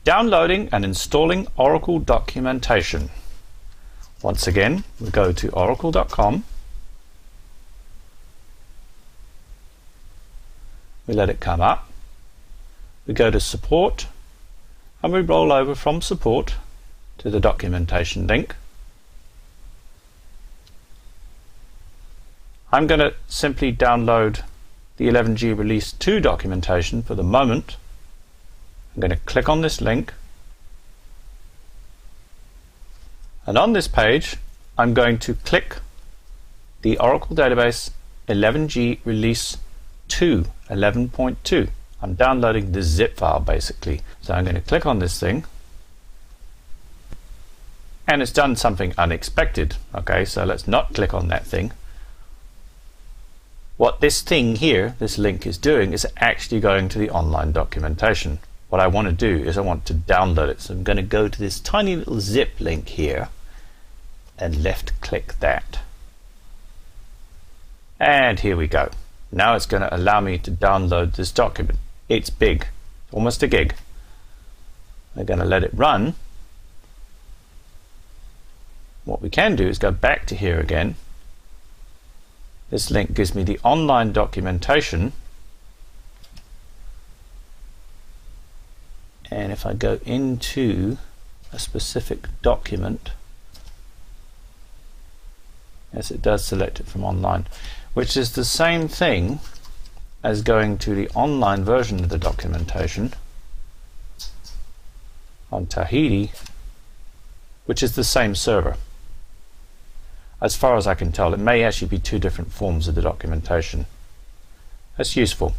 Downloading and installing Oracle documentation. Once again, we go to oracle.com. We let it come up. We go to support and we roll over from support to the documentation link. I'm going to simply download the 11G Release 2 documentation for the moment. I'm going to click on this link, and on this page I'm going to click the Oracle Database 11G Release 2 11.2. I'm downloading the zip file basically, so I'm going to click on this thing, and it's done something unexpected. Okay, so let's not click on that thing. What this thing here, this link, is doing is actually going to the online documentation. What I want to do is I want to download it, so I'm going to go to this tiny little zip link here and left click that, and here we go. Now it's going to allow me to download this document. It's big, almost a gig. We're going to let it run. What we can do is go back to here again. This link gives me the online documentation, and if I go into a specific document, yes, it does select it from online, which is the same thing as going to the online version of the documentation on Tahiti, which is the same server. As far as I can tell, it may actually be two different forms of the documentation. That's useful.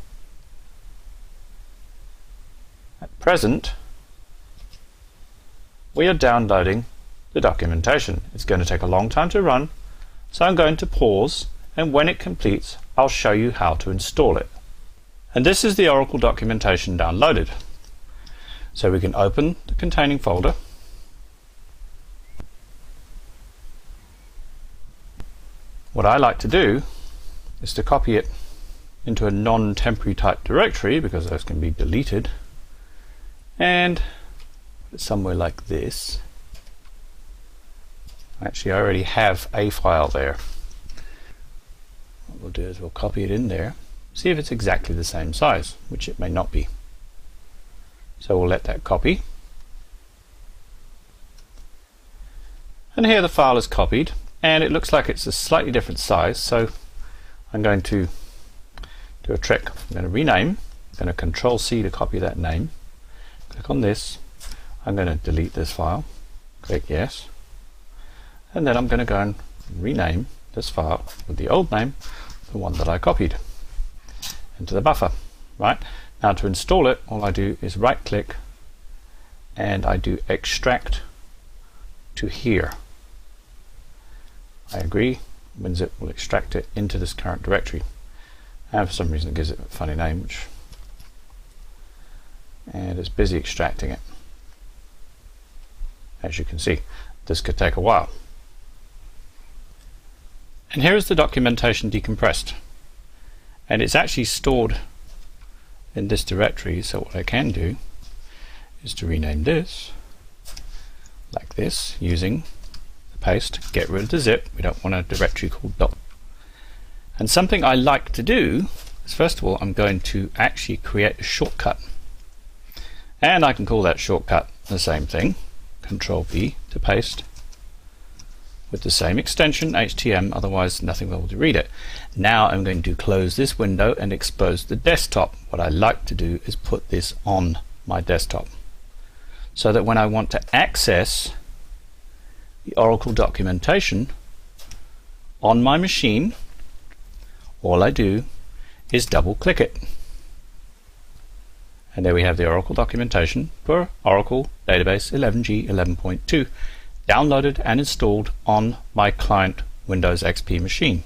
At present, we are downloading the documentation. It's going to take a long time to run, so I'm going to pause, and when it completes, I'll show you how to install it. And this is the Oracle documentation downloaded. So we can open the containing folder. What I like to do is to copy it into a non-temporary type directory, because those can be deleted, and put it somewhere like this. Actually, I already have a file there. What we'll do is we'll copy it in there, see if it's exactly the same size, which it may not be. So we'll let that copy. And here the file is copied, and it looks like it's a slightly different size, so I'm going to do a trick. I'm going to rename. I'm going to Control C to copy that name. Click on this. I'm going to delete this file. Click yes. And then I'm going to go and rename this file with the old name, the one that I copied, into the buffer. Right? Now to install it, all I do is right click and I do extract to here. I agree. WinZip will extract it into this current directory, and for some reason it gives it a funny name, and it's busy extracting it. As you can see, this could take a while. And here is the documentation decompressed, and it's actually stored in this directory. So what I can do is to rename this like this using paste, get rid of the zip. We don't want a directory called dot. And something I like to do is, first of all, I'm going to actually create a shortcut, and I can call that shortcut the same thing, Control B to paste, with the same extension HTM, otherwise nothing will read it. Now I'm going to close this window and expose the desktop. What I like to do is put this on my desktop, so that when I want to access the Oracle documentation on my machine, all I do is double click it, and there we have the Oracle documentation for Oracle Database 11G 11.2 downloaded and installed on my client Windows XP machine.